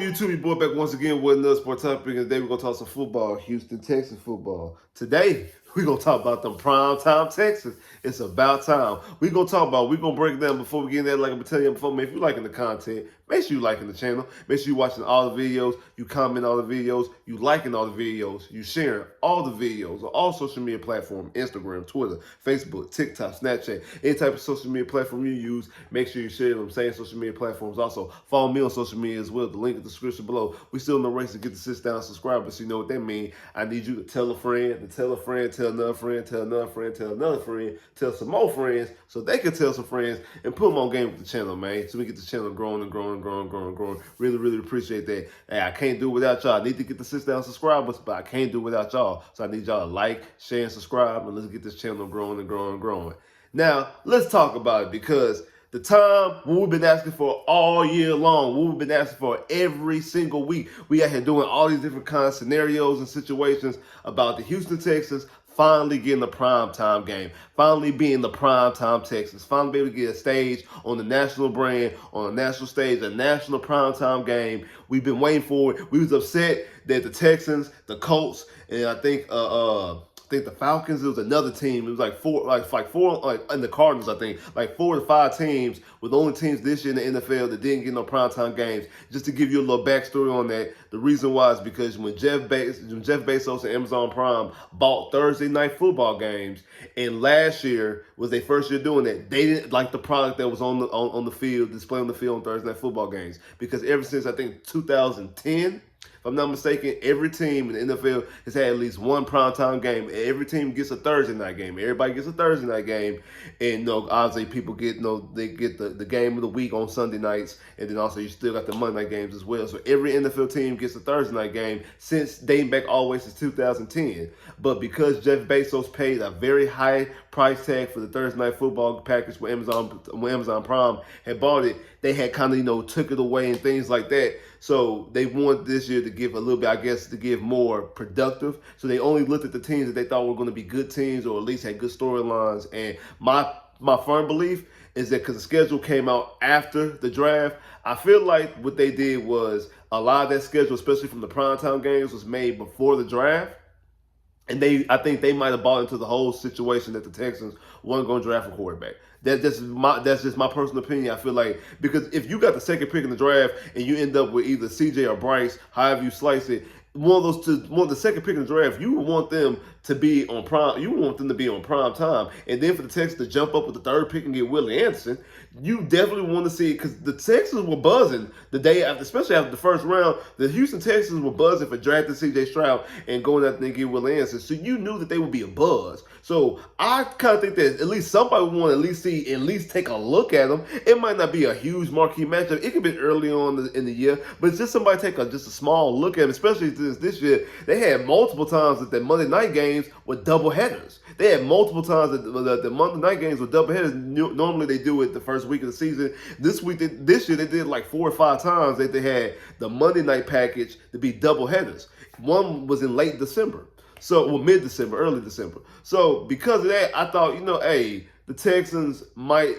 YouTube? Your boy back once again with another sport topic. And today we're going to talk some football, Houston, Texas football. Today, we're going to talk about them primetime Texans. It's about time. We're going to break it down before we get in there. Like I've been telling you before, man, if you're liking the content, make sure you're liking the channel. Make sure you're watching all the videos. You comment all the videos. You liking all the videos. You sharing all the videos on all social media platforms, Instagram, Twitter, Facebook, TikTok, Snapchat, any type of social media platform you use. Make sure you share them same social media platforms. Also, follow me on social media as well. The link in the description below. We still in the race to get the 6,000 subscribers. So you know what that means. I need you to tell a friend, tell another friend, tell another friend, tell another friend, tell some more friends so they can tell some friends and put them on game with the channel, man. So we get the channel growing and growing and growing and growing and growing. Really, really appreciate that. Hey, I can't do it without y'all. I need to get the 6,000 subscribers, but I can't do it without y'all. So I need y'all to like, share, and subscribe, and let's get this channel growing and growing and growing. Now, let's talk about it because the time what we've been asking for all year long, what we've been asking for every single week. We out here doing all these different kinds of scenarios and situations about the Houston Texans finally getting the primetime game, finally being the primetime Texans, finally be able to get a stage on the national brand, on a national stage, a national primetime game. We've been waiting for it. We was upset that the Texans, the Colts, and I think the Falcons, it was another team. It was like four, and the Cardinals, I think, like 4 to 5 teams were the only teams this year in the NFL that didn't get no primetime games. Just to give you a little backstory on that, the reason why is because when Jeff Bezos and Amazon Prime bought Thursday night football games, and last year was their first year doing that, they didn't like the product that was on the field, displayed on the field on Thursday night football games. Because ever since, I think, 2010, if I'm not mistaken, every team in the NFL has had at least one primetime game. Every team gets a Thursday night game. Everybody gets a Thursday night game. And obviously people get they get the game of the week on Sunday nights. And then also you still got the Monday night games as well. So every NFL team gets a Thursday night game since dating back all the way since 2010. But because Jeff Bezos paid a very high price tag for the Thursday night football package when Amazon Prime had bought it, they had kind of, took it away and things like that. So they wanted this year to give a little bit, I guess, to give more productive. So they only looked at the teams that they thought were going to be good teams or at least had good storylines. And my firm belief is that because the schedule came out after the draft, I feel like what they did was a lot of that schedule, especially from the primetime games, was made before the draft. And I think they might have bought into the whole situation that the Texans weren't going to draft a quarterback. That's just my personal opinion. I feel like because if you got the second pick in the draft and you end up with either CJ or Bryce, however you slice it, one of the second pick in the draft, you want them to be on prime. You want them to be on prime time, and then for the Texans to jump up with the third pick and get Willie Anderson, you definitely want to see it because the Texans were buzzing the day after, especially after the first round. The Houston Texans were buzzing for drafting CJ Stroud and going out there and get Willie Anderson, so you knew that they would be a buzz. So I kind of think that at least somebody would want to at least take a look at them. It might not be a huge marquee matchup. It could be early on in the year, but it's just somebody take just a small look at them, especially this year. They had multiple times that the Monday night games were double headers. They had multiple times that the Monday night games were double headers. Normally they do it the first week of the season. This year they did like 4 or 5 times that they had the Monday night package to be double headers. One was in late December. So, mid-December, early December. So, because of that, I thought, hey, the Texans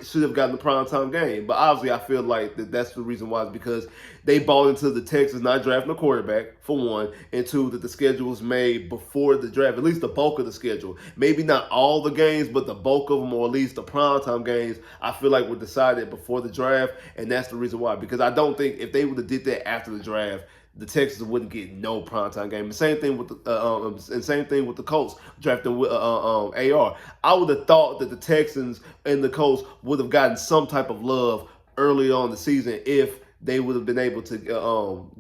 should have gotten the primetime game. But obviously, I feel like that's the reason why is because they bought into the Texans not drafting a quarterback, for one, and two, that the schedule was made before the draft, at least the bulk of the schedule. Maybe not all the games, but the bulk of them, or at least the primetime games, I feel like were decided before the draft, and that's the reason why. Because I don't think if they would have did that after the draft, the Texans wouldn't get no primetime game. The same thing with the Colts drafting with AR. I would have thought that the Texans and the Colts would have gotten some type of love early on in the season if they would have been able to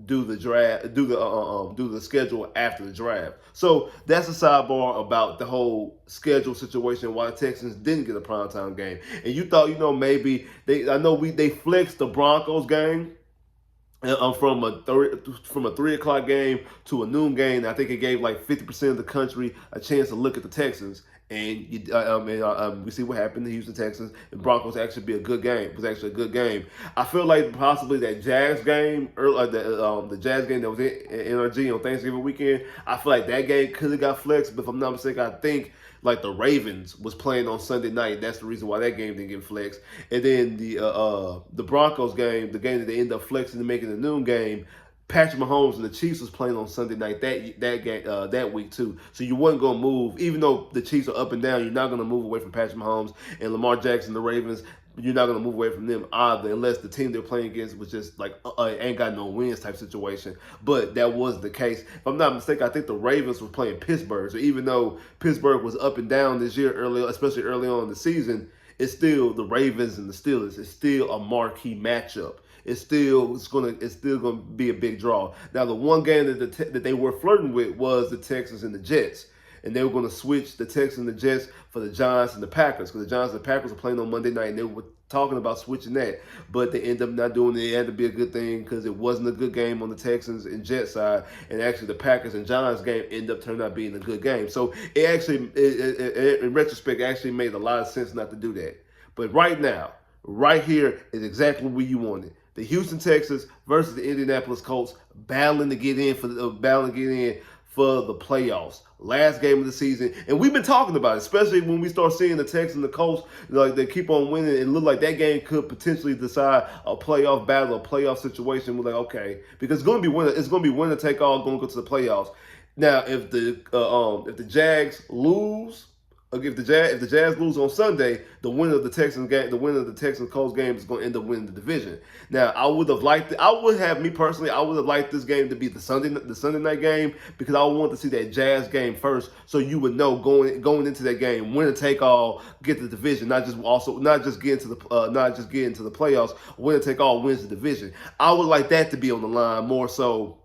do the schedule after the draft. So that's a sidebar about the whole schedule situation, why the Texans didn't get a primetime game. And you thought, maybe they flexed the Broncos game from a 3 o'clock game to a noon game. I think it gave like 50% of the country a chance to look at the Texans. And we see what happened. The Houston Texans and Broncos actually be a good game. It was actually a good game. I feel like possibly that Jazz game, the Jazz game that was in NRG on Thanksgiving weekend, I feel like that game could have got flexed. But if I'm not mistaken, I think like the Ravens was playing on Sunday night. That's the reason why that game didn't get flexed. And then the Broncos game, the game that they ended up flexing to making the noon game, Patrick Mahomes and the Chiefs was playing on Sunday night that week too. So you wasn't gonna move, even though the Chiefs are up and down. You're not gonna move away from Patrick Mahomes and Lamar Jackson, the Ravens. You're not gonna move away from them either, unless the team they're playing against was just like ain't got no wins type situation. But that wasn't the case. If I'm not mistaken, I think the Ravens were playing Pittsburgh. So even though Pittsburgh was up and down this year early, especially early on in the season, it's still the Ravens and the Steelers. It's still a marquee matchup. It's still gonna be a big draw. Now the one game that they were flirting with was the Texans and the Jets, and they were going to switch the Texans and the Jets for the Giants and the Packers, because the Giants and the Packers were playing on Monday night, and they were talking about switching that, but they ended up not doing it. It had to be a good thing because it wasn't a good game on the Texans and Jets side, and actually the Packers and Giants game ended up turning out being a good game. So it actually, in retrospect, it actually made a lot of sense not to do that. But right now, right here is exactly where you want it. The Houston Texans versus the Indianapolis Colts battling to get in for the playoffs. Last game of the season, and we've been talking about it, especially when we start seeing the Texans and the Colts, like they keep on winning. It looked like that game could potentially decide a playoff battle, a playoff situation. We're like, okay, because it's going to be winner take all, going to go to the playoffs. Now, if the Jags lose. If the Jazz lose on Sunday, the winner of the Texans Colts game is going to end up winning the division. Now, I would have liked this game to be the Sunday night game, because I want to see that Jazz game first, so you would know going into that game, winner take all, get the division, not just get into the playoffs. Winner take all wins the division. I would like that to be on the line more so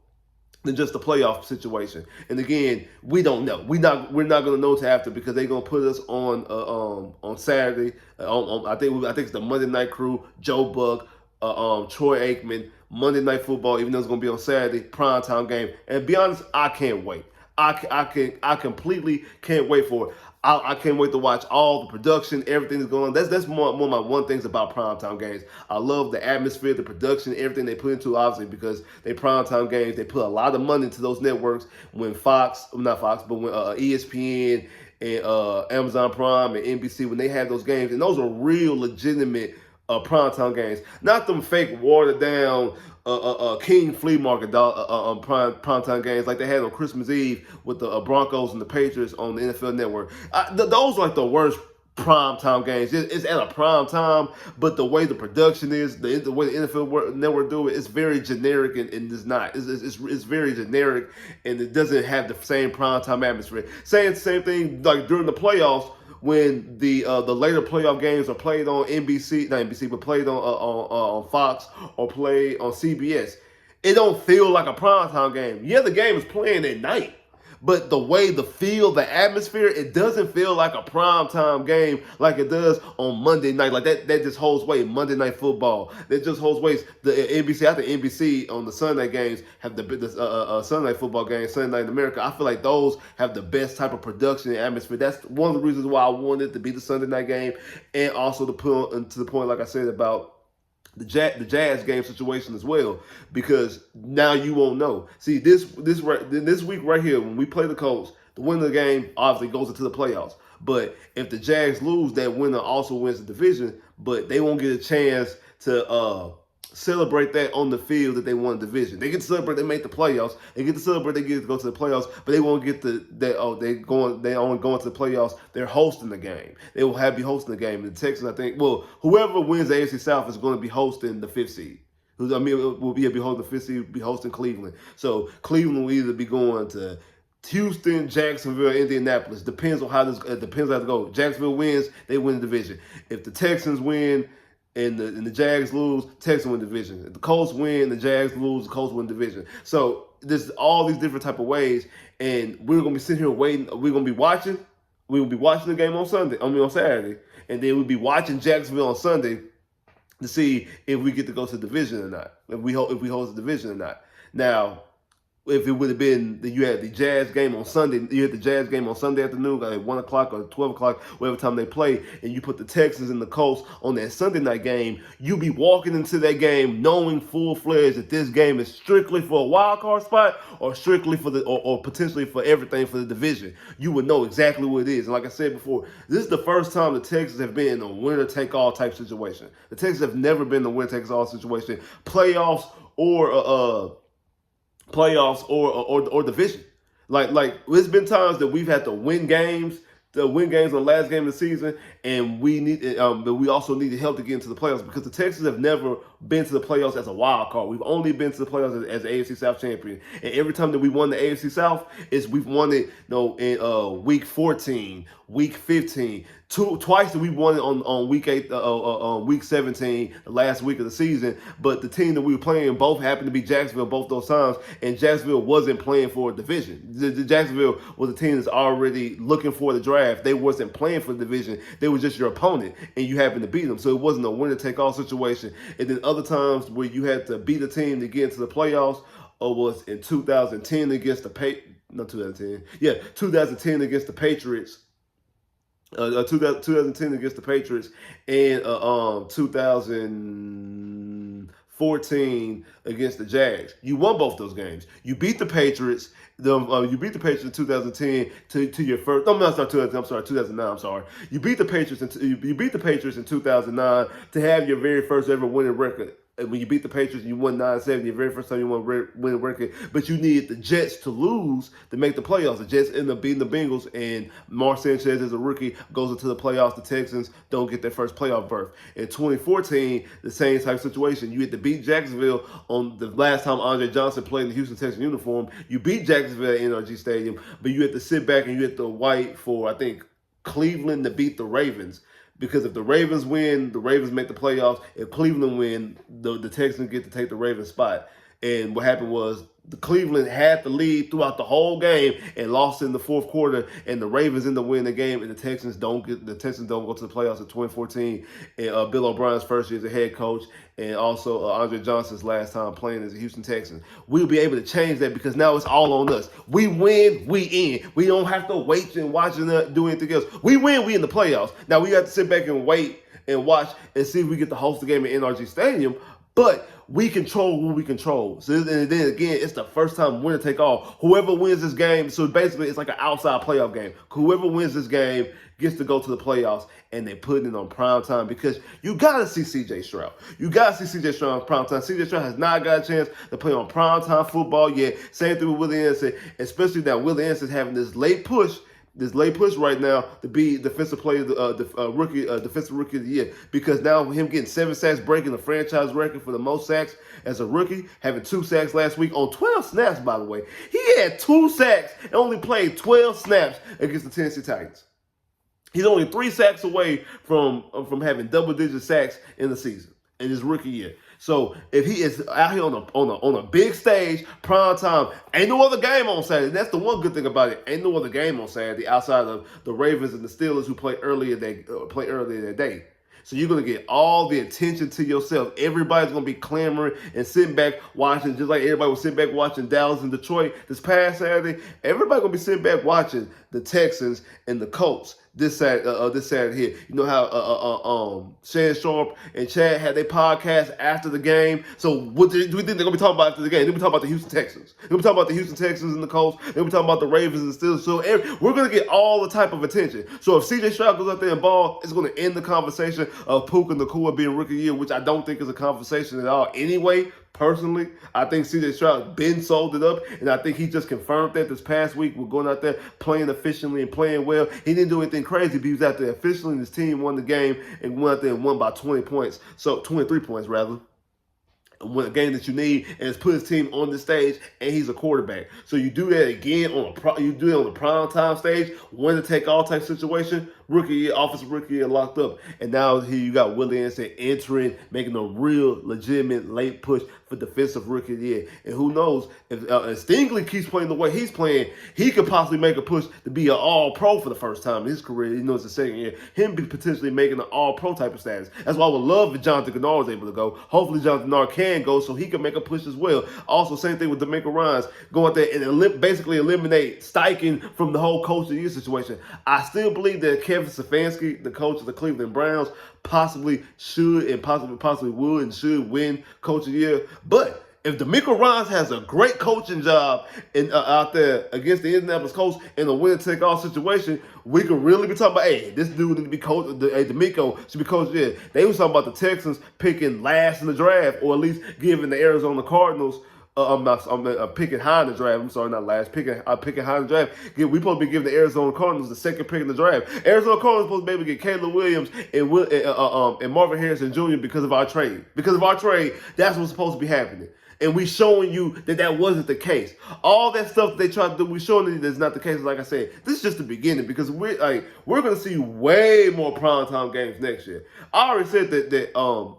than just the playoff situation. And again, we don't know. We're not going to know till after, because they're going to put us on Saturday. I think it's the Monday Night Crew, Joe Buck, Troy Aikman, Monday Night Football. Even though it's going to be on Saturday, primetime game. And to be honest, I can't wait. I completely can't wait for it. I can't wait to watch all the production, everything that's going on. That's one of my one things about primetime games. I love the atmosphere, the production, everything they put into, obviously, because they primetime games. They put a lot of money into those networks. When when ESPN and Amazon Prime and NBC, when they have those games, and those are real legitimate primetime games, not them fake watered down King Flea Market primetime games like they had on Christmas Eve with the Broncos and the Patriots on the NFL Network. Those are like the worst primetime games. It's at a prime time, but the way the production is, the way the NFL Network do it, it's very generic and it's not. It's very generic, and it doesn't have the same primetime atmosphere. Saying the same thing like during the playoffs, when the later playoff games are played on but played on Fox or played on CBS, it don't feel like a primetime game. Yeah, the game is playing at night, but the way the atmosphere, it doesn't feel like a primetime game like it does on Monday night. Like that just holds weight. Monday Night Football, that just holds weight. The NBC, I think NBC on the Sunday games have the Sunday Night Football games, Sunday Night in America. I feel like those have the best type of production and atmosphere. That's one of the reasons why I wanted it to be the Sunday night game, and also to put to the point, like I said, about the Jazz game situation as well, because now you won't know. See, this week right here, when we play the Colts, the winner of the game obviously goes into the playoffs. But if the Jags lose, that winner also wins the division, but they won't get a chance to celebrate that on the field that they won the division. They get to celebrate they made the playoffs. They get to celebrate they get to go to the playoffs, but they won't get they only going to the playoffs. They're hosting the game. They will be hosting the game. And the Texans, I think, whoever wins the AFC South is going to be hosting the 5th seed. I mean, will be hosting the 5th seed, be hosting Cleveland. So Cleveland will either be going to Houston, Jacksonville, Indianapolis. Depends on how it goes. Jacksonville wins, they win the division. If the Texans win and the Jags lose, Texans win division. If the Colts win, the Jags lose, the Colts win division. So there's all these different type of ways, and we're gonna be sitting here waiting. We're gonna be watching. We will be watching the game on Saturday, and then we'll be watching Jacksonville on Sunday to see if we get to go to the division or not. If we host the division or not. Now, if it would have been you had the Jazz game on Sunday, you had the Jazz game on Sunday afternoon, like at 1 o'clock or 12 o'clock, whatever time they play, and you put the Texans and the Colts on that Sunday night game, you be walking into that game knowing full-fledged that this game is strictly for a wild card spot or strictly for or potentially for everything for the division. You would know exactly what it is. And like I said before, this is the first time the Texans have been in a winner-take-all type situation. The Texans have never been in a winner-take-all situation, playoffs or playoffs or division. Like it's been times that we've had to win games on the last game of the season, and but we also needed help to get into the playoffs because the Texans have never been to the playoffs as a wild card. We've only been to the playoffs as an AFC South champion, and every time that we won the AFC South, we've won it in week 14, week 15. Twice that we won it on week 8, on week 17, the last week of the season. But the team that we were playing both happened to be Jacksonville both those times, and Jacksonville wasn't playing for a division. The Jacksonville was a team that's already looking for the draft. They wasn't playing for the division. They were just your opponent, and you happened to beat them. So it wasn't a winner-take-all situation. And then other times where you had to beat a team to get into the playoffs, or was in 2010 against the not 2010, yeah, 2010 against the Patriots. 2010 against the Patriots, and 2014 against the Jags. You won both those games. You beat the Patriots. You beat the Patriots in 2010 to your first. No, not 2010. I'm sorry, 2009. I'm sorry. You beat the Patriots. You beat the Patriots in 2009 to have your very first ever winning record. When you beat the Patriots, you won 9-7, your very first time you won winning record. But you needed the Jets to lose to make the playoffs. The Jets end up beating the Bengals, and Mark Sanchez, as a rookie, goes into the playoffs. The Texans don't get their first playoff berth. In 2014, the same type of situation. You had to beat Jacksonville on the last time Andre Johnson played in the Houston Texans uniform. You beat Jacksonville at NRG Stadium, but you had to sit back and you had to wait for, I think, Cleveland to beat the Ravens. Because if the Ravens win, the Ravens make the playoffs. If Cleveland win, the Texans get to take the Ravens spot. And what happened was the Cleveland had the lead throughout the whole game and lost in the fourth quarter, and the Ravens end up winning the game, and the Texans don't go to the playoffs in 2014. And Bill O'Brien's first year as a head coach, and also Andre Johnson's last time playing as a Houston Texan. We'll be able to change that because now it's all on us. We win, we in. We don't have to wait and watch and do anything else. We win, we in the playoffs. Now we have to sit back and wait and watch and see if we get to host the game at NRG Stadium, but we control what we control. So and then again, it's the first time winner take all. Whoever wins this game, so basically it's like an outside playoff game. Whoever wins this game gets to go to the playoffs, and they put it on prime time because you gotta see CJ Stroud. You gotta see CJ Stroud on prime time. CJ Stroud has not got a chance to play on prime time football yet. Same thing with Willie Anderson, especially now Willie Anderson having this late push right now to be defensive player, defensive rookie of the year, because now him getting 7 sacks, breaking the franchise record for the most sacks as a rookie, having 2 sacks last week on 12 snaps, by the way. He had 2 sacks and only played 12 snaps against the Tennessee Titans. He's only 3 sacks away from having double-digit sacks in the season in his rookie year. So if he is out here on a big stage, prime time, ain't no other game on Saturday. That's the one good thing about it. Ain't no other game on Saturday outside of the Ravens and the Steelers who play earlier that day. So you're going to get all the attention to yourself. Everybody's going to be clamoring and sitting back watching, just like everybody was sitting back watching Dallas and Detroit this past Saturday. Everybody going to be sitting back watching the Texans and the Colts this Saturday here. You know how Shan Sharp and Chad had their podcast after the game. So what do we think they're going to be talking about after the game? They're going to be talking about the Houston Texans. They're going to be talking about the Houston Texans and the Colts. They're going to be talking about the Ravens and the Steelers. So we're going to get all the type of attention. So if CJ Stroud goes out there and ball, it's going to end the conversation of Puka Nacua being rookie of the year, which I don't think is a conversation at all anyway. Personally, I think CJ Stroud been sold it up, and I think he just confirmed that this past week. We're going out there playing efficiently and playing well. He didn't do anything crazy, but he was out there efficiently, and his team won the game and went out there and won by 20 points. So 23 points, rather. Win a game that you need, and it's put his team on the stage, and he's a quarterback. So you do that again on the prime time stage, win to take all type situation, rookie year, offensive rookie year locked up, and now here you got Willie Anderson entering, making a real legitimate late push for defensive rookie of the year. And who knows if Stingley keeps playing the way he's playing, he could possibly make a push to be an All-Pro for the first time in his career. You know, it's the second year, him be potentially making an All-Pro type of status. That's why I would love if Jonathan Gennard was able to go. Hopefully, Jonathan Gennard can go so he can make a push as well. Also, same thing with D'Amico Ryans, go out there and basically eliminate Steichen from the whole coach of the year situation. I still believe that Kevin Stefanski, the coach of the Cleveland Browns, possibly should and possibly would and should win Coach of the Year. But if D'Amico Ryans has a great coaching job out there against the Indianapolis Colts in a winner-take-all situation, we could really be talking about, hey, this dude need to be coach. Hey, D'Amico should be coach. Yeah, they was talking about the Texans picking last in the draft, or at least giving the Arizona Cardinals picking high in the draft. I'm sorry, not last. Picking high in the draft. We supposed to be giving the Arizona Cardinals the second pick in the draft. Arizona Cardinals supposed to be able to get Caleb Williams and Marvin Harrison Jr. because of our trade. Because of our trade, that's what's supposed to be happening. And we showing you that wasn't the case. All that stuff that they tried to do, we showing you that's not the case. Like I said, this is just the beginning because we're gonna see way more primetime games next year. I already said that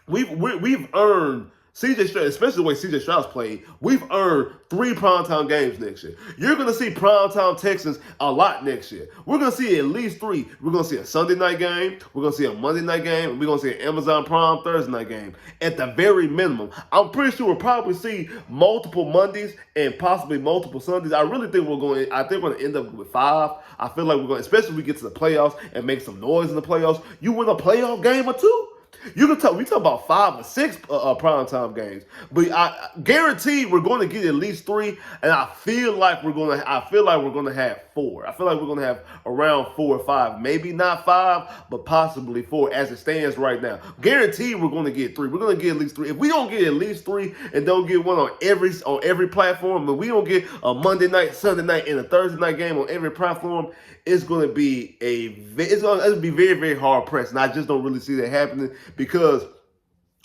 we've earned CJ Stroud, especially the way CJ Stroud's played, we've earned 3 primetime games next year. You're going to see primetime Texans a lot next year. We're going to see at least 3. We're going to see a Sunday night game, we're going to see a Monday night game, and we're going to see an Amazon Prime Thursday night game. At the very minimum, I'm pretty sure we'll probably see multiple Mondays and possibly multiple Sundays. I really think we're going to end up with 5. I feel like we're going, especially if we get to the playoffs and make some noise in the playoffs. You win a playoff game or 2. We talk about 5 or 6 primetime games, but I guarantee we're going to get at least 3, and I feel like we're going to have 4. I feel like we're going to have around 4 or 5, maybe not 5, but possibly 4 as it stands right now. Guaranteed we're going to get 3. We're going to get at least 3. If we don't get at least 3 and don't get one on every platform, but we don't get a Monday night, Sunday night, and a Thursday night game on every platform, it's going to be very, very hard pressed, and I just don't really see that happening because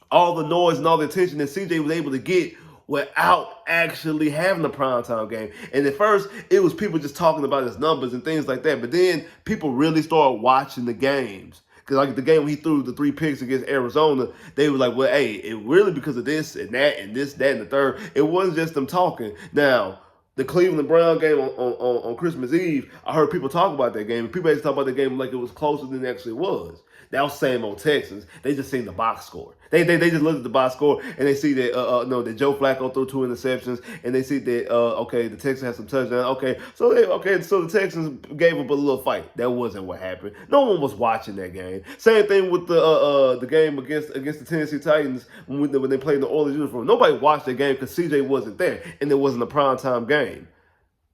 all the noise and all the attention that CJ was able to get without actually having a primetime game. And at first, it was people just talking about his numbers and things like that, but then people really started watching the games. Because like the game when he threw the 3 picks against Arizona, they were like, well, hey, it really because of this and that and this, that, and the third. It wasn't just them talking. Now, the Cleveland Brown game on Christmas Eve, I heard people talk about that game. People actually talk about the game like it was closer than it actually was. That was same old Texans. They just seen the box score. They just looked at the box score and they see that that Joe Flacco threw 2 interceptions and they see that the Texans had some touchdowns. So the Texans gave up a little fight. That wasn't what happened. No one was watching that game. Same thing with the game against the Tennessee Titans when they played in the Oilers uniform. Nobody watched that game because CJ wasn't there and it wasn't a primetime game.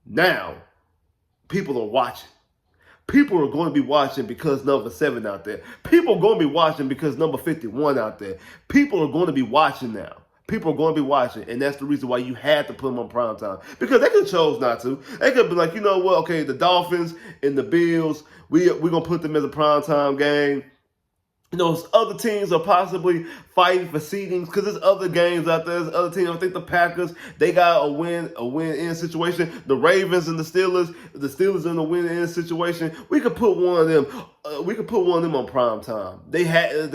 Now, people are watching. People are going to be watching because number 7 out there. People are going to be watching because number 51 out there. People are going to be watching now. People are going to be watching, and that's the reason why you had to put them on primetime. Because they could have chose not to. They could be like, you know what, okay, the Dolphins and the Bills, we're going to put them as a primetime game. You know, other teams are possibly fighting for seedings because there's other games out there. There's other teams. I think the Packers, they got a win-in situation. The Ravens and the Steelers in the win-in situation. We could put one of them. On prime time. They had to.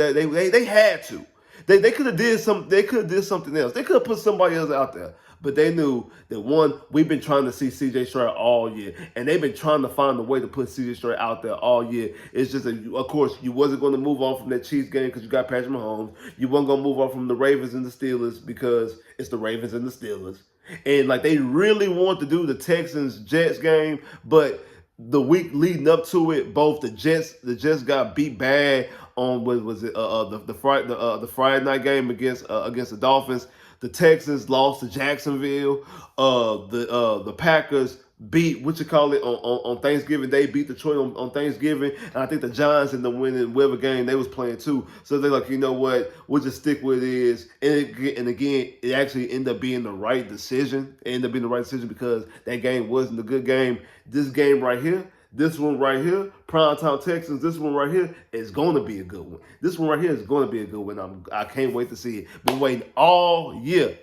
They could have did some. They could have did something else. They could have put somebody else out there. But they knew that, one, we've been trying to see CJ Stroud all year. And they've been trying to find a way to put CJ Stroud out there all year. It's just, of course, you wasn't going to move on from that Chiefs game because you got Patrick Mahomes. You weren't going to move on from the Ravens and the Steelers because it's the Ravens and the Steelers. And, like, they really want to do the Texans-Jets game, but the week leading up to it, both the Jets got beat bad on, what was it, the Friday night game against the Dolphins. The Texans lost to Jacksonville. The Packers beat on Thanksgiving Day, beat Detroit on Thanksgiving. And I think the Giants in the winning whatever game they was playing too. So they're like, you know what, we'll just stick with it is. And again, it actually ended up being the right decision. It ended up being the right decision because that game wasn't a good game. This game right here, this one right here, Primetime Texans, this one right here is going to be a good one. This one right here is going to be a good one. I can't wait to see it. Been waiting all year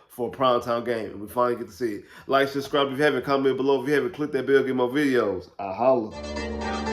for a primetime game, and we finally get to see it. Like, subscribe if you haven't, comment below if you haven't, click that bell, get more videos. I holla.